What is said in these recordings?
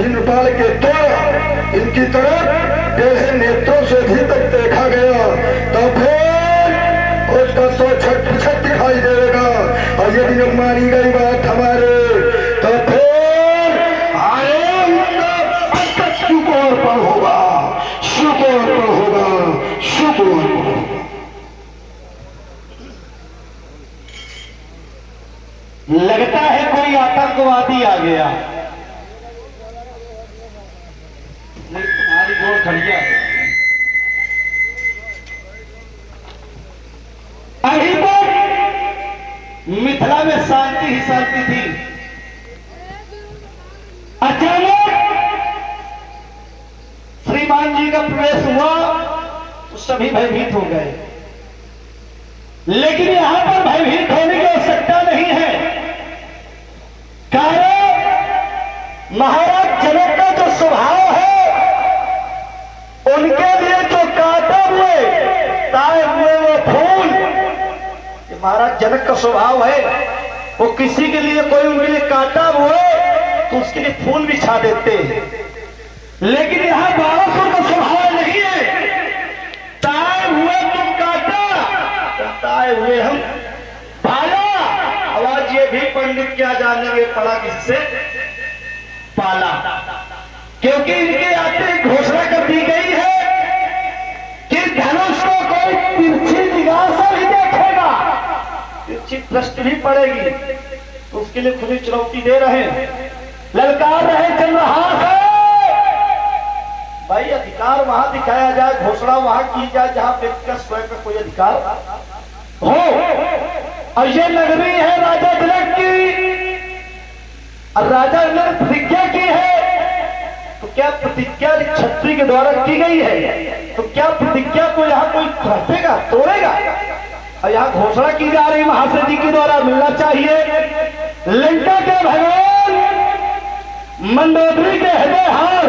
नृपाल के द्वारा इनकी तरफ टेढ़े नेत्रों से भी तक देखा गया तो फिर उसका 100 दिखाई देगा। और यदि न मानी गई बात हमारे तो फिर शुकोर पर होगा, शुकोर पर होगा, शुकोर पर होगा। लगता है कोई आतंकवादी आ गया। तुम्हारी गोर खड़िया अभी तक मिथिला में शांति ही शांति थी। अचानक श्रीमान जी का प्रवेश हुआ तो सभी भयभीत हो गए, लेकिन यहां पर भयभीत होने की आवश्यकता नहीं है। कारण महाराज जनक का जो स्वभाव है, उनके लिए जो काटे हुए ताए हुए वो फूल, महाराज जनक का स्वभाव है, वो किसी के लिए कोई उनके लिए काटा हुए तो उसके लिए फूल बिछा देते हैं। लेकिन यहां बारासुर का स्वभाव नहीं है, ताए हुए तुम काटा, ताए हुए हम पाला। आवाज ये भी पंडित क्या जानेंगे पड़ा किससे पाला, क्योंकि इनके आते घोषणा कर दी गई है कि धनुष को कोई तिरछी निगाह से भी देखेगा, तिरछी दृष्टि भी पड़ेगी, तो उसके लिए खुली चुनौती दे रहे हैं, ललकार रहे चल रहा है। भाई अधिकार वहां दिखाया जाए, घोषणा वहां की जाए जहां व्यक्ति का स्वयं का कोई अधिकार हो। और ये नगरी है राजा जनक की, और राजा ने प्रतिज्ञा की है, तो क्या प्रतिज्ञा क्षत्रिय के द्वारा की गई है, तो क्या प्रतिज्ञा को यहाँ कोई हटेगा, तोड़ेगा? और यहाँ घोषणा की जा रही महाशय जी के द्वारा मिलना चाहिए। लंका के भगवान मंदोदरी के हृदय हार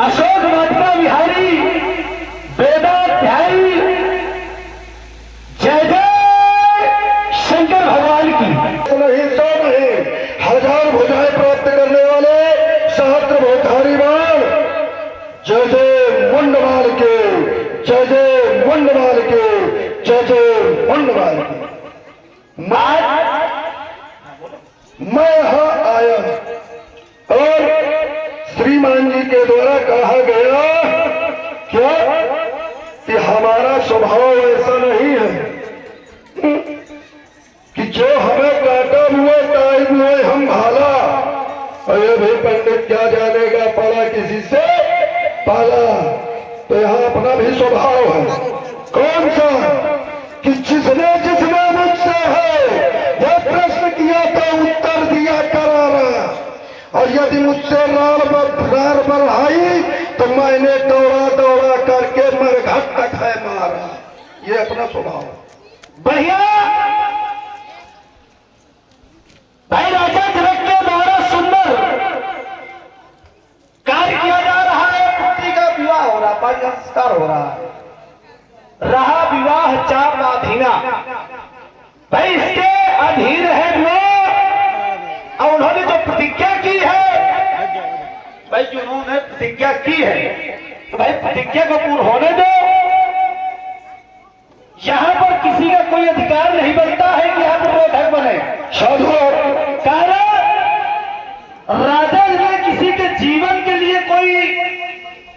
अशोक वाटिका विहारी वेदाध्यायी जय जय शंकर भगवान की। नहीं तो नहीं, 1000 भुजाएं प्राप्त करने वाले सहस्त्र भूधारी बाण, जय जय मुंडमाल के, जय जय मुंडमाल के, जय जय मुंडमाल के। मैं यहां आया और श्रीमान जी के द्वारा कहा गया क्या कि हमारा स्वभाव ऐसा नहीं है कि जो हमें काटा हुए ताए हुए हम भाला। और ये भी पंडित क्या जानेगा पड़ा किसी से पाला। तो यहाँ अपना भी स्वभाव है, कौन सा कि जिसने जिसने मुझसे है वह प्रश्न किया तो उत्तर दिया करारा, और यदि मुझसे रार बढ़ाई तो मैंने दौड़ा दौड़ा करके मरघट तक है मारा। ये अपना स्वभाव है। बढ़िया भाई, राजा जनक के द्वारा सुंदर कार्य किया जा रहा है, पुत्री का विवाह हो रहा, बाल संस्कार हो रहा है, रहा विवाह चार अधीना। भाई इसके अधीन है वो, और उन्होंने जो प्रतिज्ञा की है, भाई जो उन्होंने प्रतिज्ञा की है, तो भाई प्रतिज्ञा को पूर्ण होने दो। यहां पर किसी का कोई अधिकार नहीं बनता है कि यहां पर रोधक बने। साधु कारण राजा ने किसी के जीवन के लिए कोई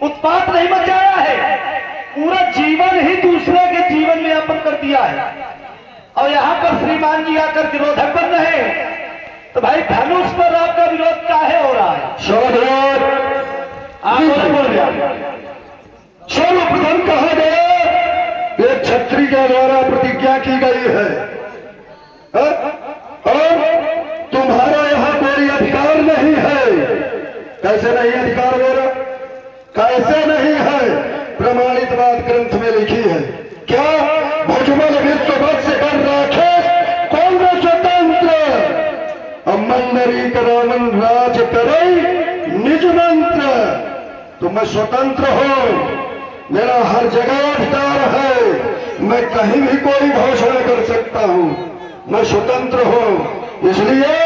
उत्पात नहीं मचाया है, पूरा जीवन ही दूसरे के जीवन में यापन कर दिया है। और यहाँ पर श्रीमान जी आकर विरोधक बन रहे हैं, तो भाई धनुष पर आपका विरोध काहे हो रहा है? सर्वप्रथम कहा गया ये क्षत्रिय के द्वारा प्रतिज्ञा की गई है, और तुम्हारा यहाँ कोई अधिकार नहीं है। कैसे नहीं अधिकार मेरा, कैसे नहीं है? प्रमाणित बात ग्रंथ में लिखी है क्या? भुजबल विश्वभक्त से कर राखे कौन स्वतंत्र, मंदरी करामन राज करे निज मंत्र। तो मैं स्वतंत्र हूं, मेरा हर जगह अधिकार है, मैं कहीं भी कोई घोषणा कर सकता हूं, मैं स्वतंत्र हूं, इसलिए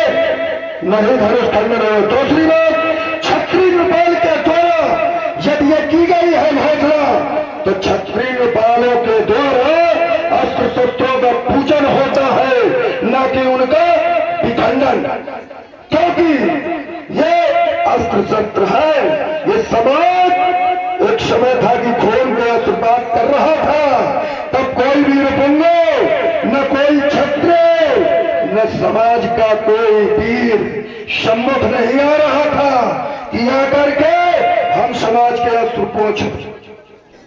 नहीं धनुष खंडन हो। दूसरी बात, क्षत्रिय विखंडन, क्योंकि ये अस्त्र शस्त्र है। ये समाज एक समय था कि खून के आशीर्वाद कर रहा था, तब कोई वीरपुंगो, न कोई क्षत्रिय, न समाज का कोई वीर सम्मुख नहीं आ रहा था कि आकर के हम समाज के अस्त्र पोंछें।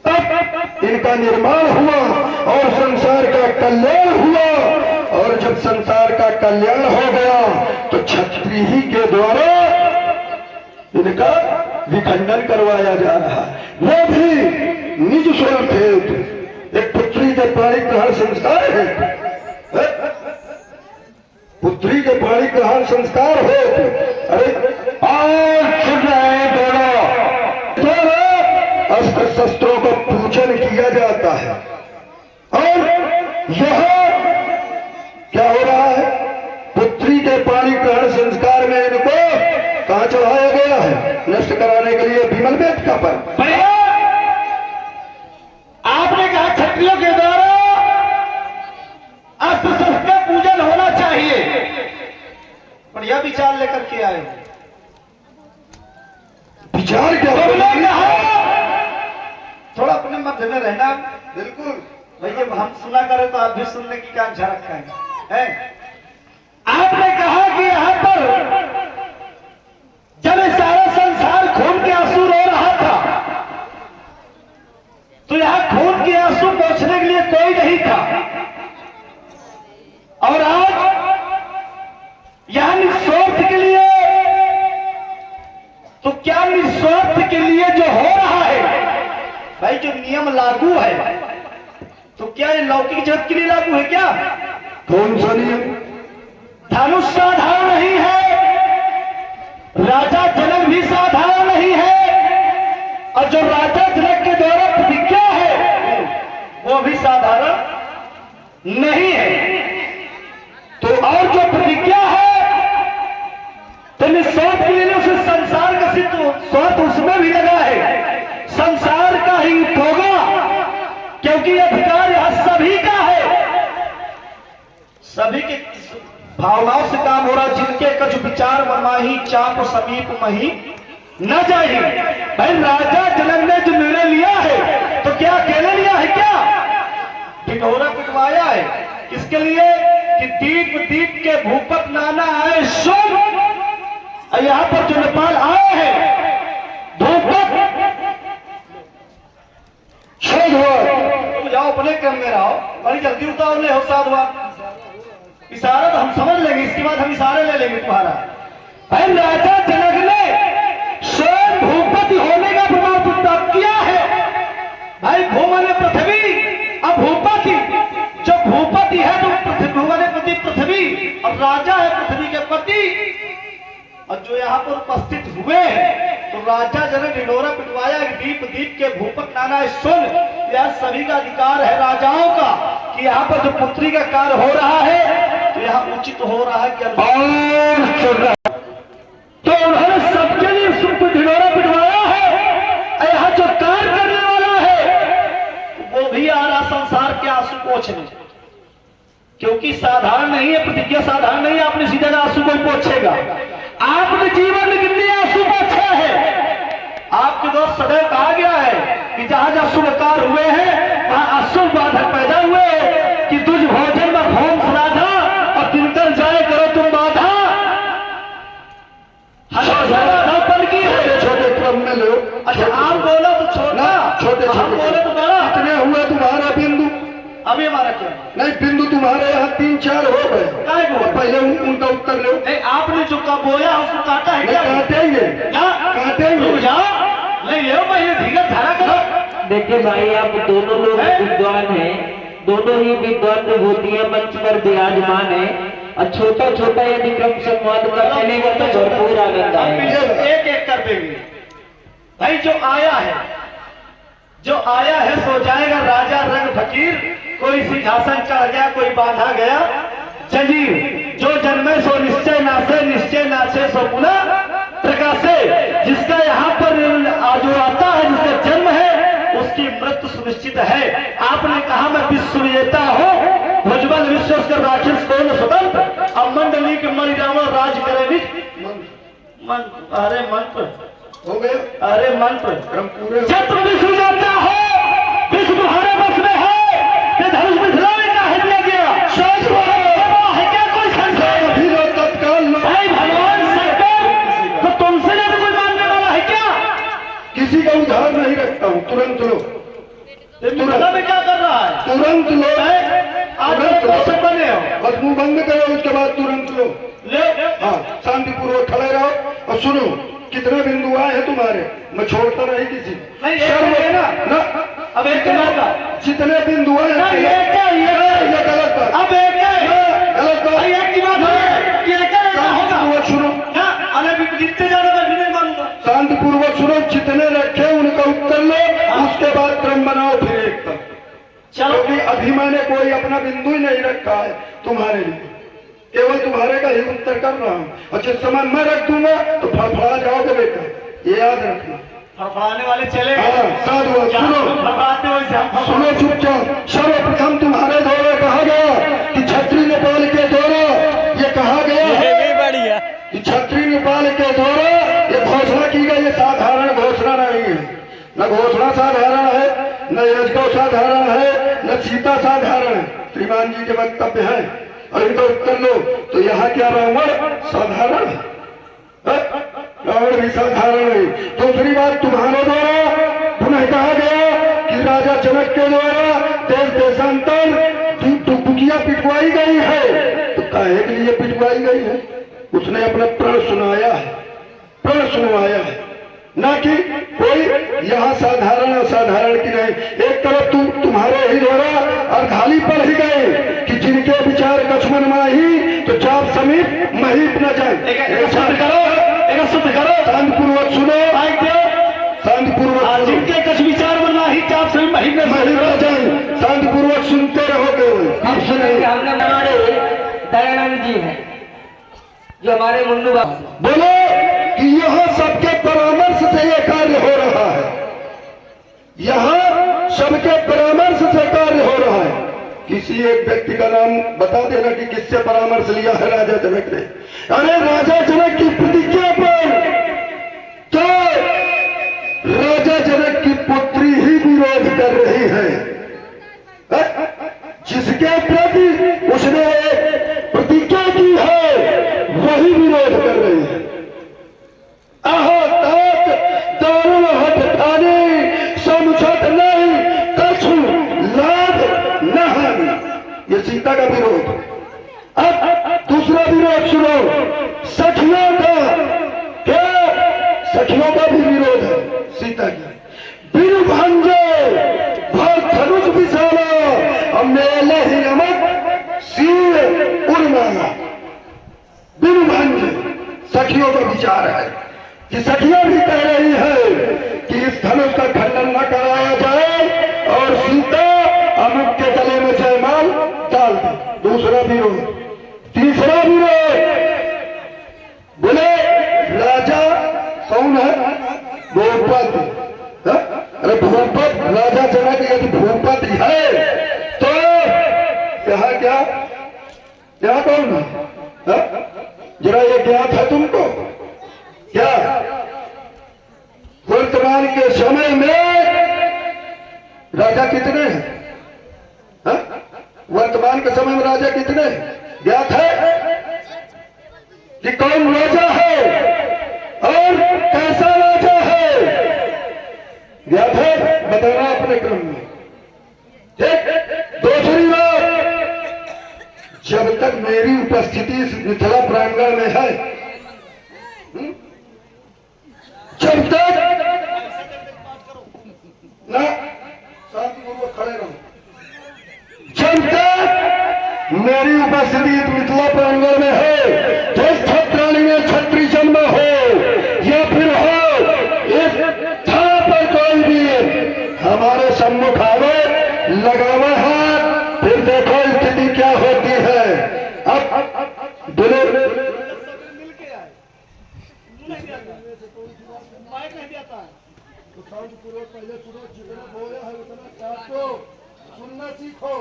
तब इनका निर्माण हुआ और संसार का कल्याण हुआ, और जब संसार का कल्याण हो गया तो क्षत्रिय ही के द्वारा इनका विखंडन करवाया जा रहा है। वो भी निज स्वार्थ हेतु, एक पुत्री के पाणी ग्रहण संस्कार है, पुत्री के पाणी ग्रहण संस्कार हो। अरे आज सुन रहे हैं दोनों अस्त्र शस्त्रों का पूजन किया जाता है, और यह क्या हो रहा है? पुत्री के पाणी ग्रहण संस्कार में इनको कहां चढ़ाया गया है? नष्ट कराने के लिए विमल बेटका पर। भैया आपने कहा क्षत्रियों के द्वारा अस्त्र शस्त्र का पूजन होना चाहिए, पर यह विचार लेकर के आए। विचार क्या? थोड़ा अपने मध्य में रहना। बिल्कुल भैया हम सुना करें तो आप भी सुनने की कांक्षा रखा है। आपने कहा कि यहां पर जब सारा संसार खून के आंसू रो रहा था, तो यहां खून के आंसू पोंछने के लिए कोई नहीं था, और आज यहां निस्वार्थ के लिए, तो क्या निस्वार्थ के लिए जो हो रहा है भाई, जो नियम लागू है, तो क्या ये लौकिक जगत के लिए लागू है क्या? कौन सा नियम? धनुष साधारण नहीं है, राजा जनक भी साधारण नहीं है, और जो राजा जनक के द्वारा प्रतिज्ञा है वो भी साधारण नहीं है। तो और जो प्रतिज्ञा है तो निस्वार्थ के लिए उसे संसार का स्वार्थ उसमें भी लगा है, संसार का ही होगा, क्योंकि अधिकार यहां सभी का है, सभी के भावनाओं से काम हो रहा। जिनके कछु विचार मनमाही, चाप समीप मही न जाही। भाई राजा जनक ने जो निर्णय लिया है, तो क्या अकेले लिया है क्या? ढिढोरा पिटवाया है। किसके लिए? कि दीप दीप के भूपत नाना आए सुन, यहाँ पर जो नेपाल आए हैं भूपत जाओ, अपने क्रम में रहो, बड़ी जल्दी उतावले हो साधुआ। इशारा तो हम समझ लेंगे, इसके बाद हम इशारे ले लेंगे तुम्हारा। भाई राजा जनक ने स्वयं भूपति होने का प्रमाण प्राप्त किया है। भाई भूमने पृथ्वी, अब भूपति, जो भूपति है तो भूमने पति पृथ्वी, और राजा है पृथ्वी के पति, और जो यहाँ पर उपस्थित हुए हैं, तो राजा जनक ढिढोरा पिटवाया, दीप दीप के भूपत नाना सुन। यह सभी का अधिकार है राजाओं का कि यहाँ पर जो पुत्री का कार्य हो रहा है, तो यहाँ उचित हो रहा है कि तो उन्होंने सबके लिए सुख ढिढोरा पिटवाया है। यहाँ जो कार्य करने वाला है वो भी आ रहा संसार के आंसू पोंछने, क्योंकि साधारण नहीं है, प्रतिज्ञा साधारण नहीं है। आपने सीधा आंसू कोई पोंछेगा, आपने जीवन में कितने आंसू पोंछे हैं? आपके दोस्त सदैव कहा गया है कि जहां जहां शुभकार हुए हैं वहां अशुभ बाधक पैदा हुए, कि तुझ भोजन में होम श्राद्धा और किंतल जाए करो तुम बाधा। पल की है, छोटे क्रम में लो। अच्छा आप बोलो तो छोटा, छोटे हम बोले तो बड़ा। कितने हुए तुम्हारा बिंदु? अभी हमारा क्या नहीं, बिंदु तुम्हारे यहाँ 3-4 हो गए। पहले उनका उत्तर लो। नहीं, आपने जो बोया उसको काटा है क्या? काटेंगे, काटेंगे। नहीं ले भाई, धीरज धारा करो। देखिए भाई, आप दोनों लोग विद्वान हैं, दोनों ही विद्वान विभूतियां मंच पर विराजमान है, और छोटा छोटा यदि क्रम संवाद का चलेगा तो भरपूर आनंद आएगा। एक एक कर देंगे भाई। जो आया है सो जाएगा, राजा रंग फकीर। कोई सिंहासन चढ़ गया, कोई बांधा गया जंजीर। जो जन्मे सो निश्चय नाचे, निश्चय नाचे सो पुनः प्रकाशे। जिसका यहाँ पर जो आता है, जिसका जन्म है, उसकी मृत्यु सुनिश्चित है। आपने कहा मैं विश्व विजेता हूँ, भुजबल विश्व राक्षस कौन स्वतंत्र। अब मंडली के मर जावा राज करे भी मन, अरे मंत्र हो गया। अरे मंत्र क्रम पूरे हो जब तुम विष्णु जानता हो विष्णु तुम्हारे बस में है कि धनुष मिथिला में काहे दिया गया सच बोलो। है क्या कोई संशय अभी लो तत्काल लो। भाई भगवान शंकर तो तुमसे नहीं तो कोई मानने वाला है क्या किसी का उधार नहीं रखता हूँ, तुरंत लो, मिथिला में क्या कर रहा है तुरंत लो। आज कैसे बने हो बस मुंह बंद करो, उसके बाद तुरंत लो। ले हाँ, शांतिपूर्वक खड़े रहो और सुनो, कितने बिंदु आए हैं तुम्हारे, मैं छोड़ता नहीं किसी। नहीं, एक सर्व- है ना। ना, अब एक नंबर का जितने बिंदु आए नहीं, हैं, एक है, ये गलत बात, अब एक है गलत बात। भाई एक की बात है कि एक है, ऐसा होगा शांतिपूर्वक सुनो, हाँ, अरे जितने ज्यादा मैं भी नहीं मानूंगा शांतिपूर्वक सुनो, जितने रखे उनका उत्तर लो, उसके बाद क्रम बनाओ फिर एक तक। चलो क्योंकि अभी मैंने कोई अपना बिंदु ही नहीं रखा है तुम्हारे लिए, केवल तुम्हारे का ही उत्तर कर रहा हूँ। और जिस समय मैं रख दूंगा तो फड़फड़ा जाओगे बेटा, ये याद रखना। फड़फड़ाने वाले चले हाँ, साधु सुनो, फड़फड़ाते हो इसे सुनो चुपचाप। सर्वप्रथम तुम्हारे द्वारा कहा गया कि छत्री नेपाल के द्वारा ये कहा गया है कि छत्री नेपाल के द्वारा ये घोषणा की गई, ये साधारण घोषणा नहीं है। न घोषणा साधारण है, न यज्ञ साधारण है, न सीता साधारण है। श्रीमान जी के वक्तव्य है और इनका उत्तर लो। तो यहाँ क्या रावण साधारण है? रावण भी साधारण है। दूसरी बात, तुम्हारे द्वारा पुनः कहा गया कि राजा जनक के द्वारा देश देशांतर टुकड़ियां पिटवाई गई है। तो काहे के लिए पिटवाई गई है? उसने अपना प्रण सुनाया है, प्रण सुनवाया है, ना कि कोई यहाँ साधारण असाधारण की नहीं। एक तरफ तुम्हारे ही द्वारा अर्धाली पर ही गए कि जिनके विचार कछमन माही तो चाप समीप महीप न जाए। शुद्ध करो शांतिपूर्वक सुनो, शांतिपूर्वक जिनके कुछ विचार बना ही चाप से महीने महीप न जाए। शांतिपूर्वक सुनते रहो केवल। अब सुनेंगे हमने हमारे दयानंद जी हैं जो हमारे मुन्नू बाबू बोलो कि यहाँ सबके परामर्श से ये कार्य हो रहा है, यहाँ सबके परामर्श से कार्य हो रहा है। किसी एक व्यक्ति का नाम बता देना कि किससे परामर्श लिया है राजा जनक ने। अरे राजा जनक की प्रतिज्ञा पर तो राजा जनक की पुत्री ही विरोध कर रही है, जिसके प्रति उसने प्रतिज्ञा की है वही विरोध कर रही है। आहो तात दारुण हट ठाने समझत नहीं कछु लाभ न हानि, ये सीता का विरोध। अब दूसरा विरोध सुनो, सखियों का, क्या सखियों का भी विरोध है सीता की। बिनु भंजे भर धनुष विशाला मेले ही अमक सीर उर्माला। बिनु भंजे सखियों का विचार है कि सखियां भी कह रही है कि इस धनुष का खंडन न कराया जाए और सीता अमुक के गले में जयमाल डाल दे। दूसरा विरोध। तीसरा विरोध, बोले राजा कौन है? भूपति। अरे भूपत राजा जनक यदि भूपति है तो यहाँ क्या, यहाँ कौन है? जरा ये ज्ञात है तुमको क्या? वर्तमान के समय में राजा कितने हैं? वर्तमान के समय में राजा कितने हैं? ज्ञात है कि कौन राजा है और कैसा राजा है? ज्ञात है? बताना अपने क्रम में। ठीक। दूसरी बात, जब तक मेरी उपस्थिति इस मिथिला प्रांगण में है, जब तक ना शांतिपूर्वक खड़े रहो, जब तक मेरी उपस्थिति मिथिला प्रांगण में है, तो छत्राणी में छत्री जन्म हो या फिर हो, इस थाना पर कोई भी हमारे सम्मुख आवे, लगावे हाथ, फिर देखो स्थिति क्या होती है। अब बोले शांतिपूर्वक पहले सुनो, जितना बोला है उतना काटो, सुनना सीखो।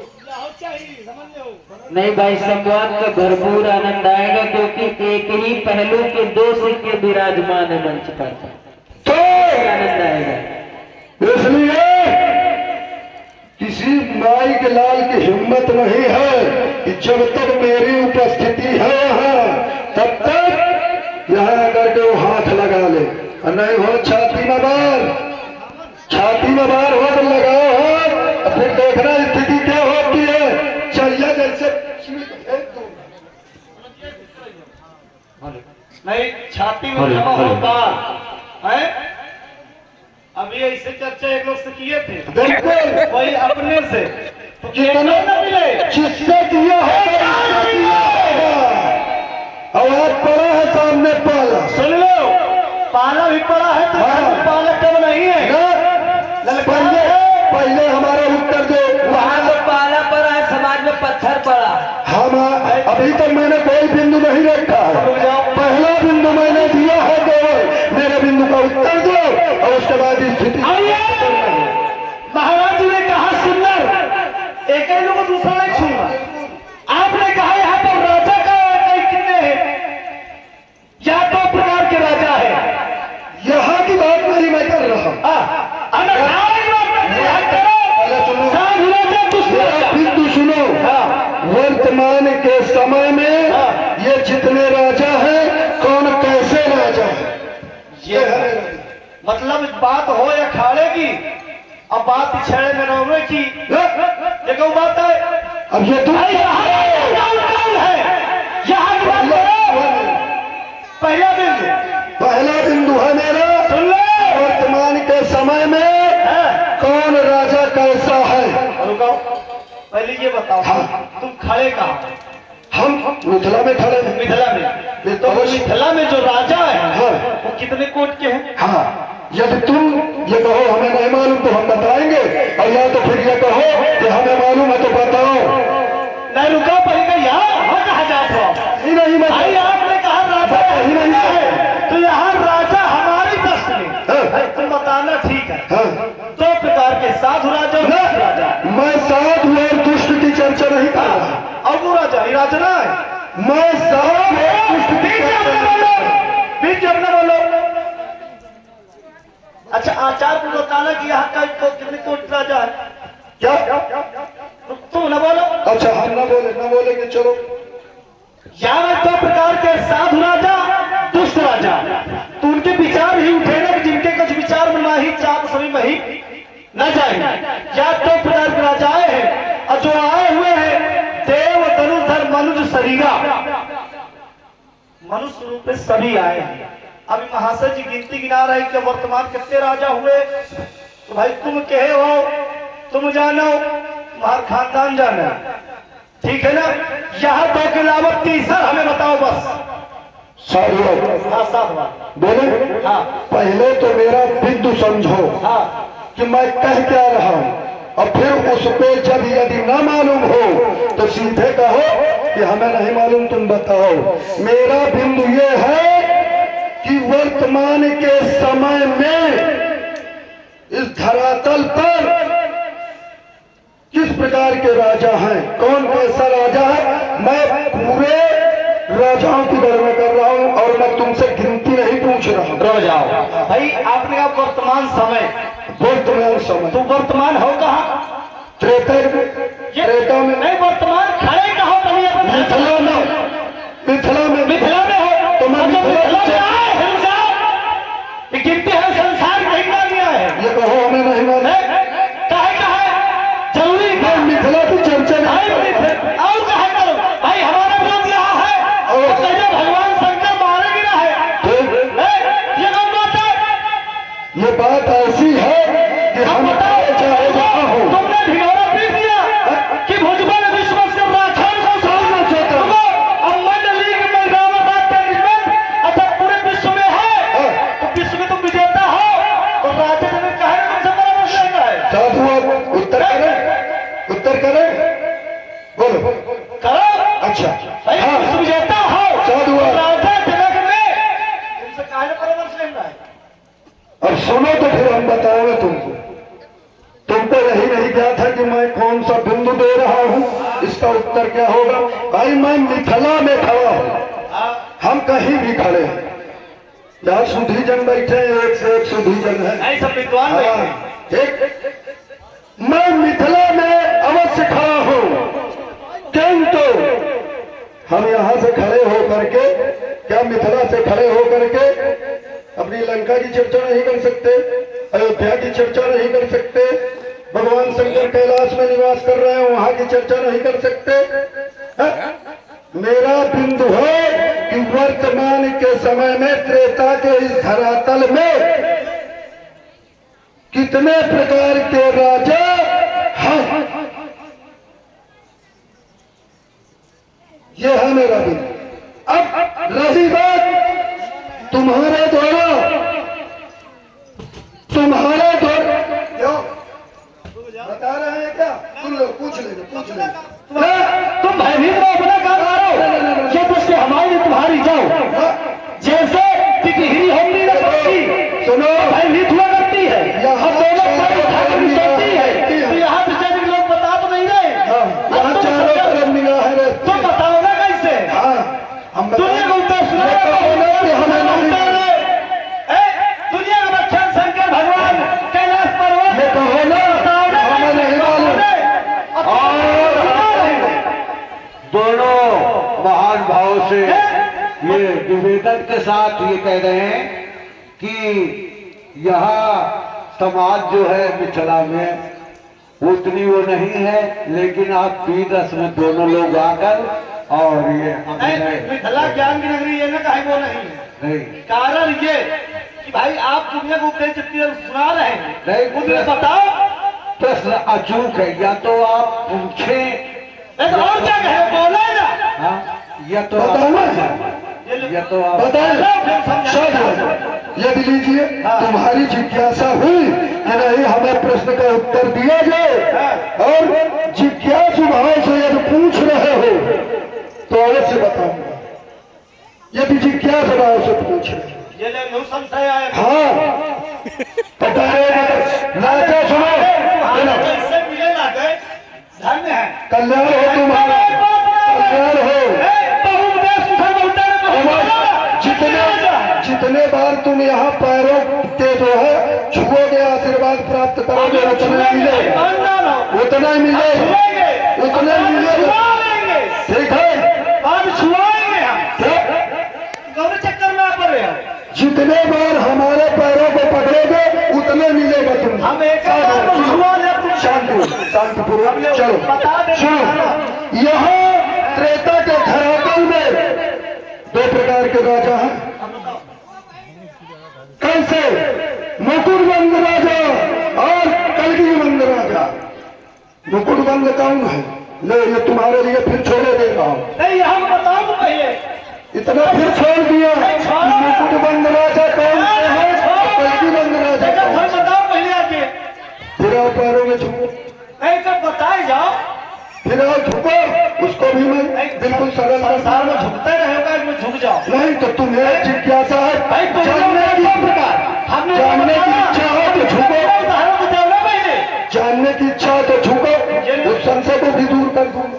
नहीं भाई, संवाद का भरपूर आनंद आएगा क्योंकि एक ही पहलू के दो सिक्के विराजमान है मंच पर, तो आनंद आएगा। इसलिए किसी नाई के लाल की हिम्मत नहीं है कि जब तक मेरी उपस्थिति है यहाँ, तब तक यहाँ आकर के वो हाथ लगा ले, और नहीं हो छाती में बार, छाती में बार हो तो लगाओ हाथ, और फिर देखना स्थिति क्या होती है। चलिए जैसे चीड़ को फेंक दूं। नहीं, छाती में जमा हो बार है। अभी ऐसे चर्चा एक लोग से किए थे, बिल्कुल वही अपने से तो जितना न मिले। जिससे दिया होगा आवाज पड़ा है सामने पाला। सुन लो, पाला भी पड़ा है तो हाँ। पाला कम नहीं है। पहले पहले हमारा उत्तर दो। वहाँ तो पाला पड़ा है, समाज में पत्थर पड़ा। हम अभी तक मैंने कोई बिंदु नहीं रखा है, पहला बिंदु मैंने दिया है केवल। मेरे बिंदु का उत्तर दो और उसके बाद स्थिति। महाराज जी ने कहा सुंदर, एक ही लोग दूसरा नहीं छूंगा। आपने कहा यहाँ पर राजा का कई कितने हैं, या दो प्रकार के राजा है। यहाँ की बात नहीं मैं कर रहा हूँ। पहले सुनो, साधु राजा, दुष्ट मेरा राजा। बिंदु सुनो। वर्तमान के समय में ये जितने राजा हैं, कौन कैसे राजा है, ये है मेरा बिंदु। मतलब बात हो या खाड़े की, अब बात छेड़े में रोने की, एक और बात है। अब ये तुम भाई यहाँ कौन है, यहाँ की बात करो। पहला बिंदु, पहला बिंदु है मेरा, सुन लो। वर्तमान के समय में कौन राजा कैसा है। रुको, पहले ये बताओ, तुम खड़े कहाँ? हम मिथिला में खड़े हैं। मिथिला में। तो वो मिथिला में जो राजा है वो कितने कोट के हैं? हाँ, यदि तुम ये कहो हमें नहीं मालूम तो हम बताएंगे, और या तो फिर ये कहो कि हमें मालूम है तो बताओ। नहीं रुको, पहले यहाँ कहा जाता हो। नहीं मैं भाई आपने कहा राजा ही नहीं है, तो यहाँ राजा हमारी दृष्टि में भाई तुम बताना ठीक है। हाँ, दो प्रकार के, साधु राजा और दुष्ट राजा। मैं साधु और दुष्ट की चर्चा नहीं कर रहा। और वो राजा ही राजा ना है। मैं साधु और दुष्ट की बीच चर्चा में नहीं कर रहा। बीच में बोलो। अच्छा, आचार को बताना कि यहाँ का कितने कोट राजा है। क्या? तुम न बोलो। अच्छा, हम ना बोलेंगे चलो। यहाँ दो प्रकार के, साधु राजा, दुष्ट राजा। तो उनके विचार ही उठे ना, जिनके कुछ विचार में ही चाप सभी में ही न जाए। या दो प्रकार के राजाएं हैं, और जो आए हुए हैं देव धनुधर मनुज शरीरा, मनुष्य रूप में सभी आए हैं। अभी महाशय जी गिनती गिना रहे कि वर्तमान कितने राजा हुए। तो भाई तुम कहे हो, तुम जानो, तुम्हारा खानदान जाना, ठीक है ना। यहाँ दो के अलावा तीसरा हमें बताओ बस। साधु हाँ, साथ बात। बोले। हाँ। पहले तो मेरा बिंदु समझो हाँ, कि मैं कह क्या रहा हूं, और फिर उस पे जब यदि ना मालूम हो तो सीधे कहो कि हमें नहीं मालूम, तुम बताओ। मेरा बिंदु ये है कि वर्तमान के समय में इस धरातल पर किस प्रकार के राजा हैं, कौन कैसा राजा है, मैं पूरे राजाओं की गणना कर रहा हूं, और मैं तुमसे गिनती नहीं पूछ रहा हूं। रो जाओ भाई। आपने कहा वर्तमान समय, वर्तमान समय तो वर्तमान हो कहाँ? त्रेता में नहीं, वर्तमान खड़े कहो पहले अपन। मिथिला में, मिथिला में मिथिला में हो तो मैं मिथिला में आए हिल जाओ। ये गिनती है संसार कहीं ना गया है। ये कहो हमें नहीं मालूम। कहे जरूरी मैं मिथिला की चर्चा नहीं कर रहा। और कहे करो भाई, हमारा विरोध यहाँ है और कहे भगवान शंकर मारे गिरा है। ये कौन बात है? ये बात ऐसी है कि हम चाहे जहाँ हो। तुमने भिगोरा पी दिया कि भुजबल विश्व से राठौर को सामना चाहता हूँ। अब मंडली के मैदान में बात करने अच्छा पूरे विश्व में है, तो विश्व में तुम विजेता हो, तो राजा ने कहा तुमसे परामर्श लेना है। साधु आप उत्तर करें, उत्तर करें, बोलो। करो। अच्छा, भाई हाँ, विश्व विजेता हो, साधु तो राजा जनक ने तुमसे कहा परामर्श लेना है। अब सुनो तो फिर हम बताएंगे तुमको। तुमको यही नहीं गया था कि मैं कौन सा बिंदु दे रहा हूँ, इसका उत्तर क्या होगा? भाई मैं मिथिला में खड़ा हूँ, हम कहीं भी खड़े हैं। यहाँ सुधी जन बैठे हैं, एक से एक सुधी जन है, सब विद्वान हाँ, ठीक। मैं मिथिला में अवश्य खड़ा हूँ, किंतु हम यहाँ से खड़े होकर के, क्या मिथिला से खड़े होकर के अपनी लंका की चर्चा नहीं कर सकते, अयोध्या की चर्चा नहीं कर सकते, भगवान शंकर कैलाश में निवास कर रहे हैं वहां की चर्चा नहीं कर सकते? है? मेरा बिंदु है कि वर्तमान के समय में त्रेता के इस धरातल में कितने प्रकार के राजा हैं, ये है मेरा बिंदु। अब रही बात तुम्हारे द्वारा क्यों बता रहे हैं क्या? तुम लोग पूछ लेंगे। तुम भयभीत हो, अपना काम करो, ये पुष्ट हमारी तुम्हारी जाओ, जैसे टिकहिरी होती न करती, सुनो, भयभीत हुआ करती है, यहाँ और दोनों पैर उठा कर भी सोचती है, तो यहाँ बेचारे लोग बता तो नहीं रहे, यहाँ चारों तरफ निगाह है, तुम बताओ ना कैसे? हाँ, हम दुनिया को उत्तर सुनाओ, हमें नहीं, दुनिया का बच्चन शंकर भगवान कैलाश पर्वत, ये कहो ना, हमें नहीं मालूम। दोनों महान भाव से ये निवेदन के साथ ये कह रहे हैं कि यहाँ समाज जो है मिथिला में उतनी वो नहीं है, लेकिन आप 3 रस में दोनों लोग आकर और ये मिथिला ज्ञान की नगरी ये ना कहीं वो नहीं है, नहीं कारण ये कि भाई आप दुनिया को उपदेश सुना रहे हैं, नहीं, मुझे बताओ प्रश्न अचूक है, या तो आप पूछें तो और क्या कहे, बोलो ना। हाँ, या तो बताना आप है, या तो आप यदि लीजिए तुम्हारी जिज्ञासा हुई कि नहीं हमें प्रश्न का उत्तर दिया जाए, और जिज्ञासु भाव से यदि पूछ रहे हो तो अवश्य बताऊंगा, यदि जिज्ञासु भाव से पूछ रहे हो। ये ले नो संशय आए, हाँ, पता है राजा सुनो, कैसे मिले ना गए, धन्य है, कल्याण हो तुम्हारा, कल्याण हो। जितने बार तुम यहाँ पैरों के जो है छुओगे, आशीर्वाद प्राप्त करोगे, उतना मिले, उतना मिले, उतना मिलेगा, ठीक है? आज छुआएंगे हम, दोनों चक्कर में आप रहे हैं, जितने बार हमारे पैरों को पकड़ोगे उतने मिलेगा तुम। हम एक शांतिपूर्वक चलो, सुनो, यहाँ त्रेता के धरातल में 2 प्रकार के राजा हैं। कैसे? मुकुटबंद राजा और कलगीबंद राजा। मुकुटबंद कौन है? ले, ये तुम्हारे लिए फिर छोड़े दे रहा हूँ, नहीं हम बताओ पहले, इतना फिर छोड़ दिया। मुकुटबंद राजा कौन है, कलगीबंद राजा कौन है? बताओ पहले आके, फिर आओ पैरों में झुको, नहीं तो बताए जाओ, फिर आओ झुको, उसको भी मैं बिल्कुल सरल संसार में झुकते रहेगा, इसमें झुक जाओ। नहीं तो तुम्हें जिज्ञासा है, भाई तो जानने की इच्छा है तो झुको, उदाहरण बताओ ना पहले, जानने की इच्छा है तो झुको, उस संशय को भी दूर कर दूंगा।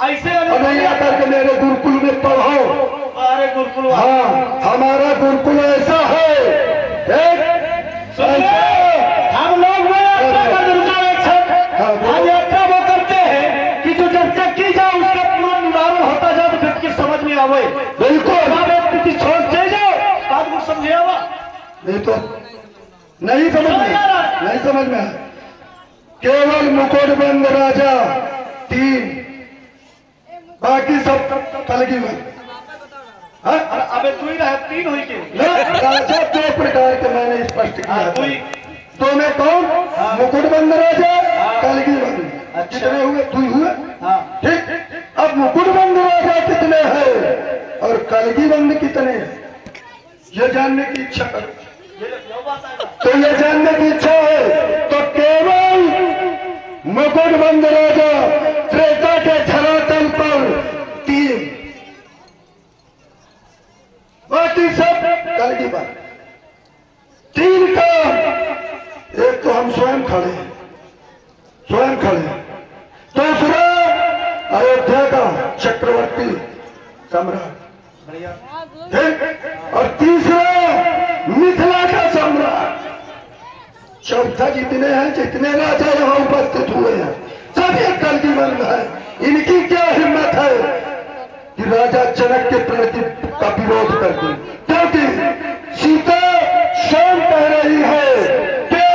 ऐसे और नहीं आकर के मेरे गुरुकुल में पढ़ो। अरे गुरुकुल, हाँ, हमारा गुरुकुल ऐसा है, हम लोग वो यात्रा वो करते हैं कि जो चर्चा की जाए उसका पूरा निवारण होता जाए, तो फिर की समझ में आवे, बिल्कुल छोड़ दे जाओ, बात को समझे आवा, नहीं तो नहीं समझ में, नहीं समझ में। केवल मुकुटबंद राजा 3, बाकी सब कलगीबंद। अबे तू ही रहा 3 हुई के राजा 2 प्रकार के मैंने स्पष्ट किया तू था। ही 2 में कौन? मुकुटबंद राजा, कलगीबंद। कितने हुए? 2 हुए, ठीक। अब मुकुटबंद राजा कितने हैं और कलगीबंद कितने हैं, ये जानने की इच्छा करो। तो ये जानने की इच्छा है तो केवल मुकुटबंद राजा त्रेता के धरातल पर 3, बाकी सब कलगीबंद। 3 का एक तो हम स्वयं खड़े हैं, स्वयं खड़े। दूसरा अयोध्या का चक्रवर्ती सम्राट, ठीक? और तीसरा मिथिला का सम्राट। चौथा जितने हैं, जितने राजा यहाँ उपस्थित हुए हैं, सब ये कलगी मर्द है। इनकी क्या हिम्मत है कि राजा जनक के प्रति का विरोध कर दे? क्योंकि सीता स्वयं कह रही है क्या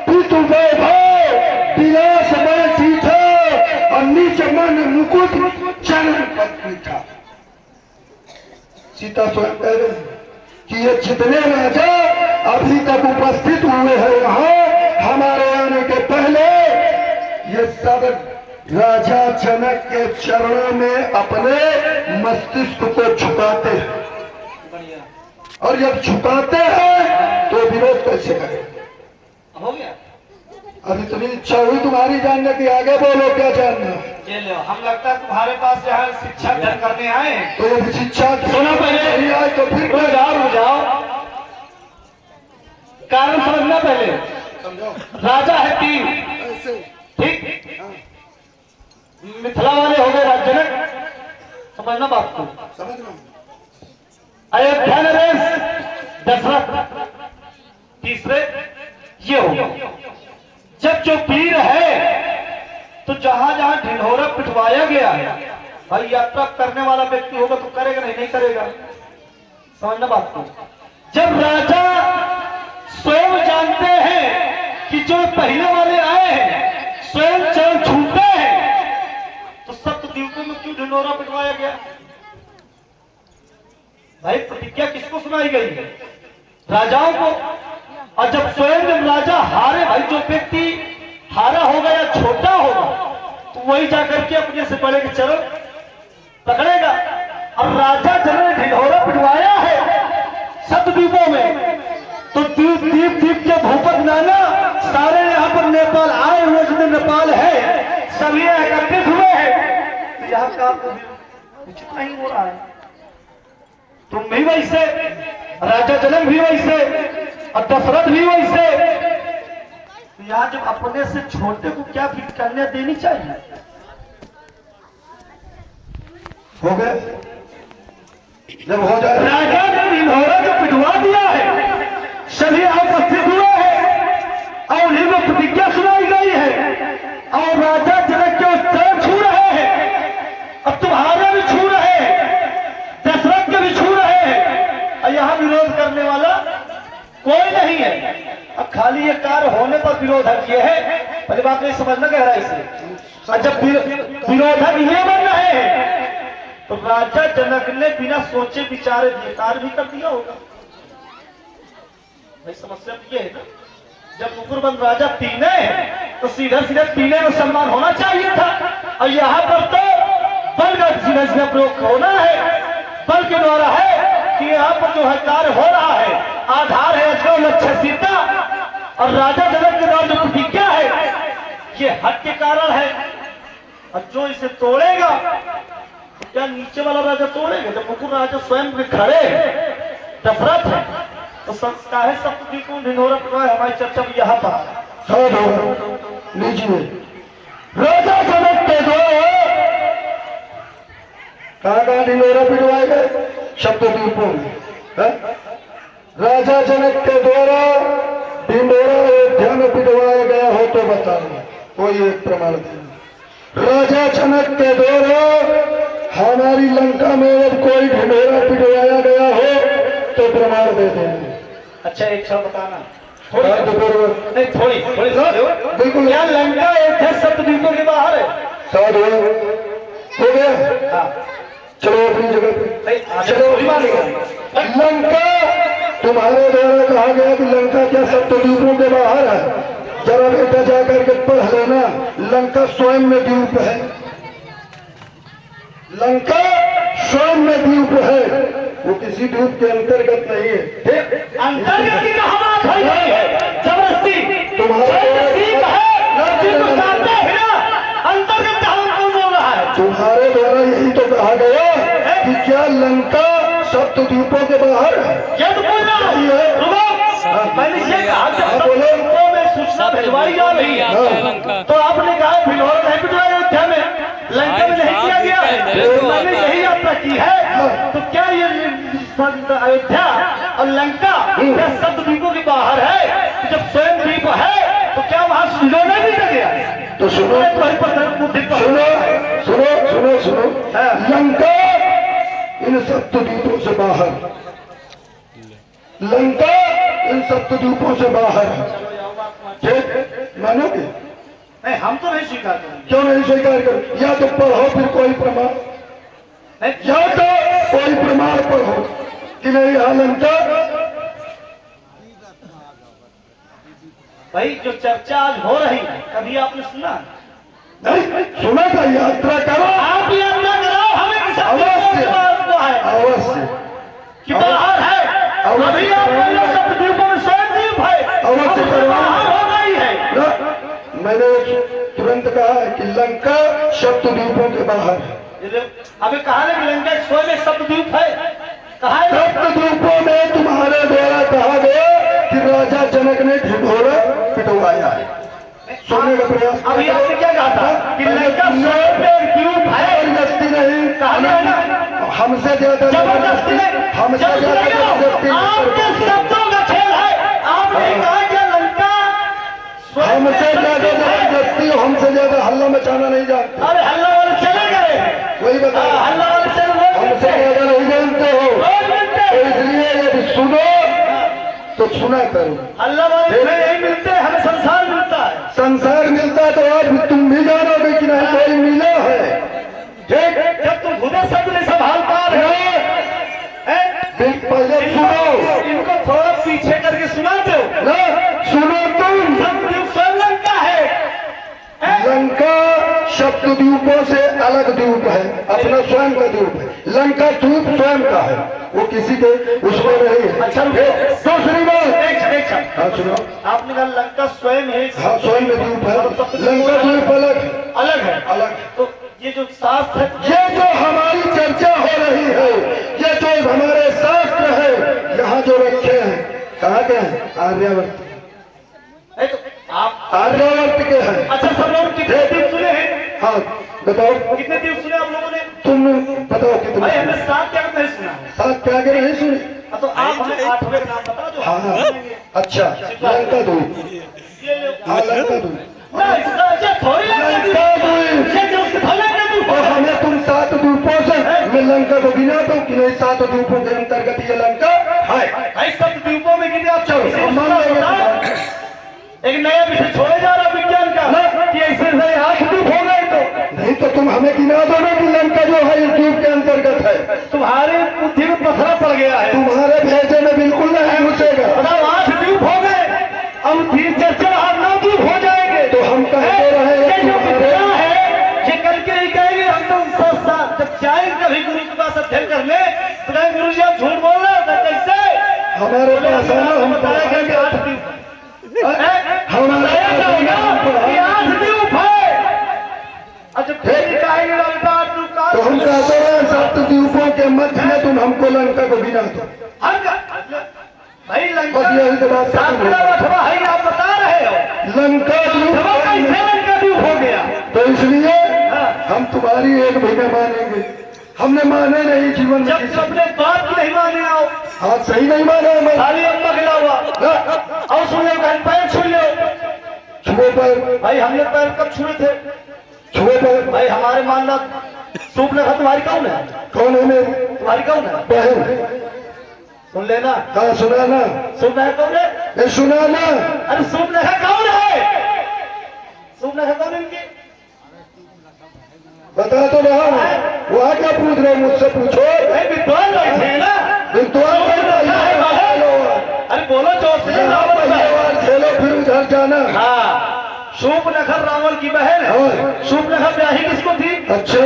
पितु वैभव विलासमय सीता और नीच मन मुकुट चरण पत्नी था। सीता स्वयं कह रही है कि ये जितने राजा अभी तक उपस्थित हुए हैं यहाँ हमारे आने के पहले, ये सब राजा जनक के चरणों में अपने मस्तिष्क को झुकाते हैं। और जब झुकाते हैं तो विरोध कैसे करें? हो गया। अब इतनी इच्छा हुई तुम्हारी जानने की, आगे बोलो क्या जानना है? ये लो, हम लगता है तुम्हारे पास यहाँ शिक्षा ग्रहण करने आए। तो ये शिक्षा सुनो पहले। नहीं आए तो फिर रुक जाओ, कारण समझना पहले। राजा है 3, ठीक? मिथिला वाले हो गए राजा जनक, समझना बात को। अयोध्या नरेश दशरथ, तीसरे ये हो। जब जो वीर है तो जहां जहां ढिंढोरा पिटवाया गया है, भाई यात्रा करने वाला व्यक्ति होगा तो करेगा, नहीं करेगा, समझना बात को। जब राजा स्वयं जानते हैं कि जो पहले वाले आए हैं स्वयं चरण छूते हैं, तो सप्तद्वीपों में क्यों ढिंढोरा पिटवाया गया? भाई प्रतिज्ञा किसको सुनाई गई है? राजाओं को। और जब स्वयं जब राजा हारे, भाई जो व्यक्ति हारा होगा या छोटा होगा तो वही जाकर के अपने से बड़े के चरण पकड़ेगा। और राजा जनक ने ढिंढोरा पिटवाया है सप्तद्वीपों में, तो द्वीप के भूपत नाना सारे यहाँ पर नेपाल आए हुए, जितने नेपाल है सभी एकत्रित हुए हैं। तो यहाँ का कुछ नहीं हो रहा है। तुम भी वैसे, राजा जनक भी वैसे, और दशरथ भी वैसे। तो यहाँ जब अपने से छोटे को क्या फिर कन्या देनी चाहिए? हो गए। जब हो जाए, राजा ने ढिंढोरा जो पिटवा दिया है, सभी उपस्थित हुए हैं और उन्हीं को प्रतिज्ञा सुनाई गई है, और राजा जनक के चरण छू रहे हैं, अब तुम्हारे भी छू रहे हैं, दशरथ के भी छू रहे हैं, और यहाँ विरोध करने वाला कोई नहीं है। अब खाली ये कार्य होने पर विरोध किए है, पहली बात नहीं समझना कह रहा है इसलिए। और जब विरोधक ये बन रहे हैं तो राजा जनक ने बिना सोचे विचारे ये कार्य भी कर दिया होगा। भाई समस्या ये है ना, जब मुकुरबंद राजा पीने तो सीधा सीधा पीने में सम्मान होना चाहिए था, और यहाँ पर तो बल का सीधा सीधा प्रयोग होना है। बल के द्वारा है कि यहाँ पर जो है कार्य हो रहा है, आधार है अजगर लक्ष्य सीता, और राजा जनक के द्वारा जो प्रतिज्ञा है ये हक के कारण है। और जो इसे तोड़ेगा तो क्या नीचे वाला राजा तोड़ेगा? जब मुकुर राजा स्वयं में खड़े दशरथ है तो संस्कार है सप्तद्वीपों ढिंढोरा पिटवाया। हमारी चर्चा में यहाँ पर लीजिए, राजा जनक के द्वारा कहाँ ढिंढोरा पिटवाए गए? सप्तद्वीपों में। राजा जनक के द्वारा ढिंढोरा अयोध्या में पिटवाया गया हो तो बताइए, कोई एक प्रमाण देना। राजा जनक के द्वारा हमारी लंका में कोई ढिंढोरा पिटवाया गया हो तो प्रमाण दे देंगे। अच्छा एक क्षण बताना, नहीं थोड़ी बिल्कुल। क्या लंका अयोध्या सप्तद्वीपों के बाहर है? साधु हो गया। हाँ चलो अपनी जगह पे चलो। लंका तुम्हारे द्वारा कहा गया कि लंका क्या सप्तद्वीपों के बाहर है? जरा बेटा जाकर के पढ़ लेना, लंका स्वयं में द्वीप है। लंका स्वयं में द्वीप है, वो किसी द्वीप के अंतर्गत नहीं है। अंतर्गत की कहाँ बात हो रही है? जबरदस्ती तुम्हारे अंतर्गत कौन बोल रहा है? तुम्हारे द्वारा यही तो कहा गया कि क्या लंका सप्तद्वीपों के बाहर है? ये तो बोल रहा है। मैंने ये कहा कि सप्तद्वीपों में सूचना भिजवाई जा रही है, हाँ। तो आपने कहा भिजवाया नहीं भिजवाया अयोध्या में, लंका में नहीं किया गया है, मैंने यही यात्रा की है। तो क्या ये अयोध्या और लंका क्या सप्त द्वीपों के बाहर है? जब स्वयं द्वीप है तो क्या वहां सुलोना नहीं कर गया? तो सुनो सुनो सुनो सुनो सुनो लंका इन सप्तद्वीपों से बाहर, लंका इन सप्तद्वीपों से बाहर है। ठीक मानोगे? नहीं, हम तो नहीं स्वीकार करेंगे। क्यों नहीं स्वीकार कर? या तो पढ़ो फिर कोई प्रमाण, या तो कोई प्रमाण पढ़ो कि नहीं यहाँ लंका। भाई जो चर्चा आज हो रही है, कभी आपने सुना? नहीं सुना था? यात्रा करो, आप यात्रा कराओ, हमें किसी अवश्य है अवश्य कि बाहर है, अभी आप सप्तद्वीपों में स्वयं द्वीप है, अवश्य बाहर हो गई है। ना, मैंने तुरंत कहा है कि लंका सप्तद्वीपों के बाहर है। अभी कहा ना कि लंका स्वयं एक सप्तद्वीप है, कहा है सप्तद्वीपों में तुम्हारे द्वारा कहा गया कि राजा जनक ने ढिढोरा पिटवाया है। सुनने का प्रयास अभी आपने क्या कहा था कि लंका स्वयं एक द्वीप है? जबरदस्ती नहीं, कहा ना हमसे ज्यादा जबरदस्ती नहीं, हमसे ज्यादा जबरदस्ती आपके शब्दों का खेल है। आपने कहा कि लंका हमसे ज्यादा जबरदस्ती, हमसे ज्यादा हल्ला मचाना नहीं जानते। अरे हल्ला वाले चले गए, वही बता, हल्ला वाले चले गए, हमसे ज्यादा नहीं जानते हो, तो इसलिए यदि सुनो तो सुना करो। हल्ला वाले यही मिलते हैं, हमें संसार मिलता है। संसार मिलता तो आज तुम भी जानोगे कि नहीं कोई मिला है। ठीक, जब तुम खुद शब्द नहीं संभाल पा रहे हो, पहले सुनो, इनको थोड़ा पीछे करके सुना दो ना सुनो तुम। सप्तद्वीप स्वयं लंका है। लंका सप्तद्वीपों से अलग द्वीप है, अपना स्वयं का द्वीप है। लंका द्वीप स्वयं का है, वो किसी के उसमें नहीं है। अच्छा दूसरी बात, हाँ सुनो, आपने कहा लंका स्वयं है, हाँ स्वयं का द्वीप है, लंका द्वीप अलग है, अलग है। अलग। तो ये जो शास्त्र है, ये जो हमारी चर्चा हो रही है, ये जो हमारे शास्त्र है यहाँ जो रखे हैं, कहाँ के हैं? आर्यावर्त, तो आप आर्यावर्त के हैं। अच्छा सब लोग कितने द्वीप सुने हैं? हाँ बताओ, कितने द्वीप सुने आप लोगों ने? तुम बताओ भाई कितने? हमने 7 क्या नहीं सुना है। सात के आगे नहीं सुने? तो आप हमें 8वें नाम बता दो। हाँ हाँ, अच्छा लंका द्वीप, ये लो। हाँ लंका द्वीप, नहीं सच्चा थोड़ी लंका द्वीप। ये जो उसके थोड़ा के द्वीप और हमें तुम 7 द्वीपों से मैं लंका को गिना दूं कि नहीं? 7 द्वीपों के अंतर्गत ये लंका है। भाई सब द्वीपों में कितने आप चलो चलो मान लेंगे। एक नया विषय छोड़े जा रहा विज्ञान का कि ऐसे से 8 द्वीप हो गए। तो नहीं तो तुम हमें गिना दो ना कि लंका जो है इस द्वीप के अंतर्गत है। तुम्हारे बुद्धि में पथरा पड़ गया है। तुम्हारे भेजे में बिल्कुल नहीं घुसेगा। बताओ 8 द्वीप हो गए, अब 3 से 4 9 द्वीप हो जाएंगे। तो हम कहते रहे ये जो विद्या है ये कल के नहीं कहेंगे। हम तो साथ जब जाएंगे कभी गुरु के पास अध्ययन करने तो कहेंगे गुरु जी आप झूठ बोल रहे हो। कैसे? हमारे पास आना, हम बताया गया कि 8 पढ़ाएंगे। द्वीप हमारे बताया पास आना, हम जाएगा कि 8 पढ़ाएंगे। द्वीप है। अच्छा फिर कहेंगे लंका तो हम कहते हैं 7 द्वीपों के मध्य में तुम हमको लंका को गिना दो। भाई लंका बस यही तो बात खत्म हो गई। 7वां है आप बता रहे हो। लंका द्वीप कैसे लंका द्वीप हो गया? तो इसलिए हम तुम्हारी एक भी न मानेंगे। हमने माने नहीं जीवन में जब किसी। अपने बात की नहीं माने आओ, हाँ सही नहीं माना मैं। खाली अम्मा गिला हुआ और सुन लो पैर छू लो। छुओ पर, भाई हमने पैर कब छुए थे? छुओ पर। भाई हमारे मानना सूप लगा। तुम्हारी कौन है? कौन है मेरी तुम्हारी कौन है? बहन? सुन लेना, हाँ सुनाना, सूप लगा कौन है? ये सुनाना। अरे सूप लगा कौन है? सूप लगा कौन है इनकी? बता तो रहा हूँ। वहाँ क्या पूछ रहे हो मुझसे? पूछो। विद्वान बैठे हैं ना। विद्वान सूप लगा है बाहर। अरे बोलो जोर से। यहाँ पहलवान खेलो फिर उधर जाना। हाँ सूप नखर रावण की बहन है। हाँ। सूप नखर ब्याही किसको थी? अच्छा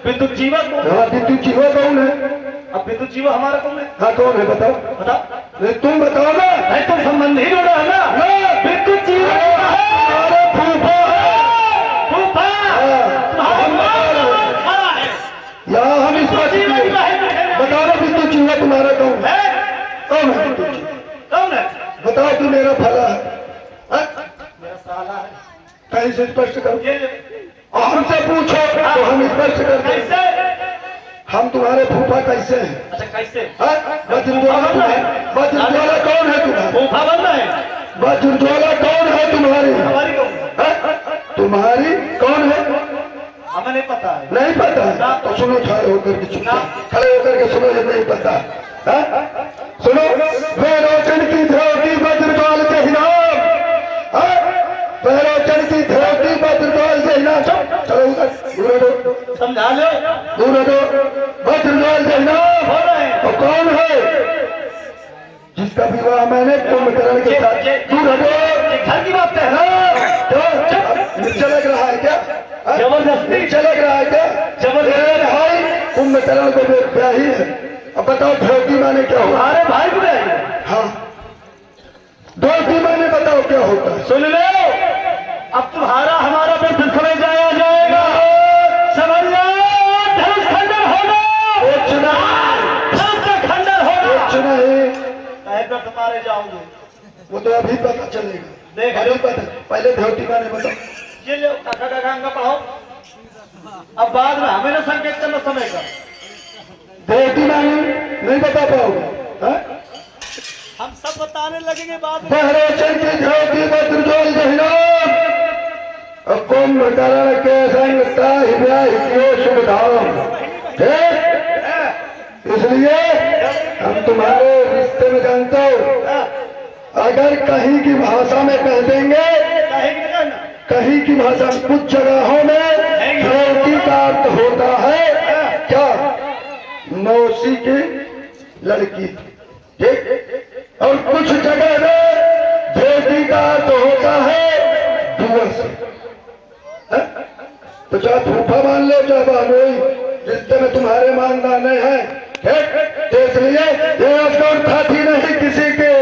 विद्युत जीवा को। हाँ विद्युत जीवा कौन है? अब विद्युत जीवा हमारा कौन है? हाँ कौन है बताओ? बताओ। नहीं तुम बताओ ना। नहीं तुम संबंध ही जोड़ा है ना। विद्युत जीवा अरे फूफा फूफा तुम्हारा माँ खड़ा है। यहाँ हम इस बात जीवा की बहन है। बताओ ना विद्युत जीवा तुम्हारा कौन है? है? कौन है विद्युत जीवा? कौन है? बताओ कि मेरा फला है। हाँ? कैसे स्पष्ट करो? ये और हमसे पूछो तो हम स्पष्ट कर दें। कैसे? हम तुम्हारे फूफा कैसे हैं? अच्छा कैसे? वज्रज्वाला वज्रज्वाला कौन है तुम्हारी? फूफा बनना है वज्रज्वाला कौन है तुम्हारी? हमारी को तुम्हारी कौन है? हमें नहीं पता है। नहीं पता है तो सुनो, खड़े होकर के सुनो, खड़े होकर के सुनो, ये नहीं पता है? सुनो, वे रोचन की ध्रुवती वज्रज्वाल के हिनाम, वे रोचन की ध्रुवती वज्रज्वाल के हिनाम। चलो उधर दूर हटो, समझा लो दूर हटो। वज्रज्वाल के हिनाम हो रहे हैं। और कौन है जिसका विवाह मैंने कुंभकर्ण के साथ? दूर हटो। ये घर की बात है। नीचे लग रहा है क्या? जबरदस्ती नीचे लग रहा है क्या? जबरदस्ती भाई कुंभकर्ण को ब्याही है। अब बताओ धोती माने क्या हुआ? हमारे भाई को दे। हाँ, धोती माने बताओ क्या होता है? सुन लो, अब तुम्हारा हमारा प्रश्न समझ जाया जाएगा। समझ लो, धनुष खंडन होगा। कुछ नहीं, धनुष खंडन होगा। कुछ नहीं, कहकर तुम्हारे जाऊंगे। वो तो अभी पता चलेगा। देख अभी लो, पता, पहले धोती माने बताओ। ये लो काका काका अंगा पढ़ाओ। अब बाद में हमें ना संकेत करना समय का। धोती माने नहीं बता पाओगे? हाँ? हम सब बताने लगेंगे बाद में। बहरोचन की धोती वज्रज्वाल के हिनाम और कुंभकर्ण के संग ताहिब्याहियो शुभ धाम। ठीक? इसलिए हम तुम्हारे रिश्ते में जानते हो, अगर कहीं की भाषा में कह देंगे, कहेंगे कहना। कहीं की भाषा में कुछ जगहों में धोती का अर्थ होता है क्या? मौसी की लड़की। ठीक? और कुछ जगह में धोती का अर्थ होता है दिवस। तो चाहे फूफा मान लो चाहे बहनोई, रिश्ते में तुम्हारे मानना नहीं है। ठीक? इसलिए ये अजगौर खाती नहीं किसी के,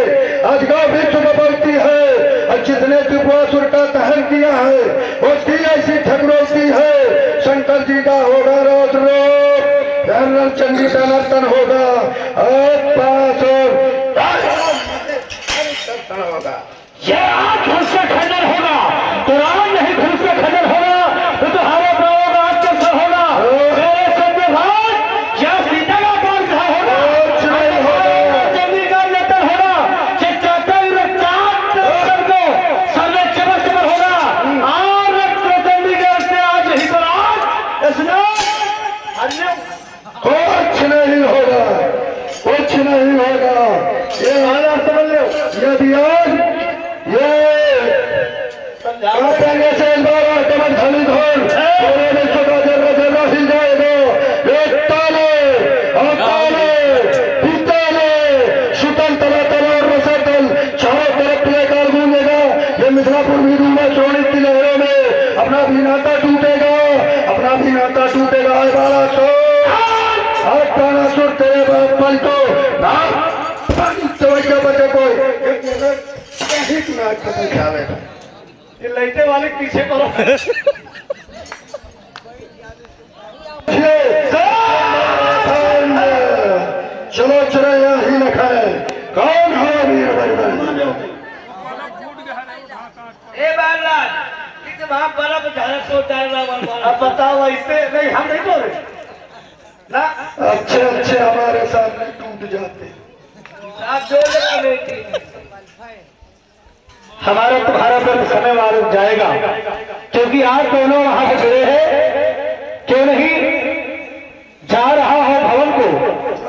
अजगौर विश्व में बोलती है और जिसने त्रिपुरासुर का दहन किया है उसकी ऐसी ठगरोती है। शंकर जी का होगा रौद्र रूप, चंडी का नर्तन होगा और पास होगा। ये आज धनुष खंडन होगा, कुरान नहीं धनुष खंडन होगा। तो तुम्हारे प्रयोग आज कैसे होगा? मेरे संविधान या सीता का पान कहा होगा? कुछ नहीं होगा। चंडी का नर्तन होगा। सर्वे चमक चमक होगा। और चंडी के रस्ते आज ही कुरान इसमें कुछ नहीं होगा, कुछ नहीं होगा। ये हालात समझ लो। यदि आज ये कांपेंगे से इस बार और कमर खली धोल पूरे विश्व का जर्रा जर्रा हिल जाएगा। एक ताले और ताले पिताले सुतल तला तला और रसतल चारों तरफ लेकर गूंजेगा। ये मिथिलापुर भी डूबा सोनी की लहरों में अपना भी नाता टूटेगा, अपना भी नाता टूटेगा। आए बाला सो आज ताना सुर तेरे बाप पलटो ना चवैया बचे कोई एक नाच खत्म खावेगा। ये लैटे वाले पीछे करो। चलो चलो ही लिखा है कौन है वीर बलबल? ए बालराज, इस वहां बर्फ झाड़ सो डाल रहा। अब बताओ ऐसे नहीं, हम नहीं बोल रहे ना। अच्छे अच्छे हमारे सामने टूट जाते। आप जो लेकर हमारा तुम्हारा पर समय मालूम जाएगा, क्योंकि आज दोनों वहां से जुड़े हैं। क्यों नहीं जा रहा हो भवन को,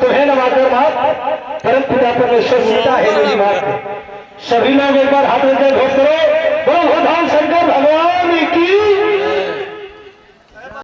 तुम्हें नवाकर बात परम पिता परमेश्वर सीता है मेरी बात। सभी लोग एक बार हाथ में घोष करो।